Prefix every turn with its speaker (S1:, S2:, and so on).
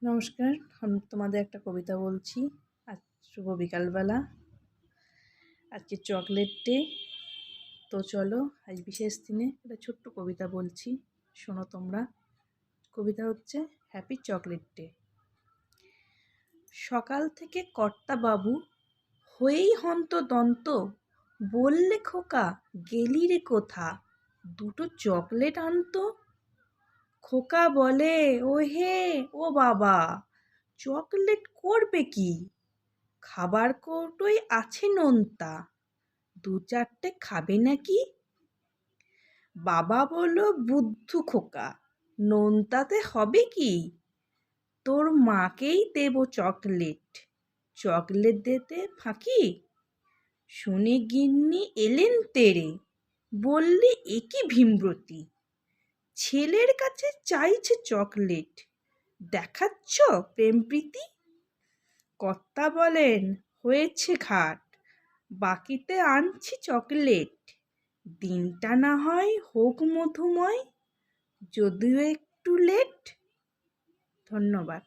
S1: নমস্কার, আমি তোমাদের একটা কবিতা বলছি। আজ শুভ বিকালবেলা। আজকে চকলেট ডে। তো চলো আজ বিশেষ দিনে একটা ছোট্ট কবিতা বলছি, শোনো তোমরা। কবিতা হচ্ছে হ্যাপি চকলেট ডে। সকাল থেকে কর্তাবাবু হয়েই হন্তদন্ত, বললে খোকা গেলি রে কোথা, দুটো চকলেট আনতো। খোকা বলে ও হে ও বাবা, চকলেট করবে কি, খাবার কৌটোয় আছে নোনতা, দু চারটে খাবে নাকি। বাবা বলল বুদ্ধু খোকা, নোনতাতে হবে কি, তোর মাকেই দেব চকলেট, চকলেট দিতে ফাঁকি। শুনে গিন্নি এলেন তেড়ে, বললে এ কি ভীমরতি, ছেলের কাছে চাইছে চকলেট, দেখাচ্ছ প্রেম প্রীতি। কর্তা বলেন হয়েছে ঘাট, বাকিতে আনছি চকলেট, দিনটা না হয় হোক মধুময়, যদিও একটু লেট। ধন্যবাদ।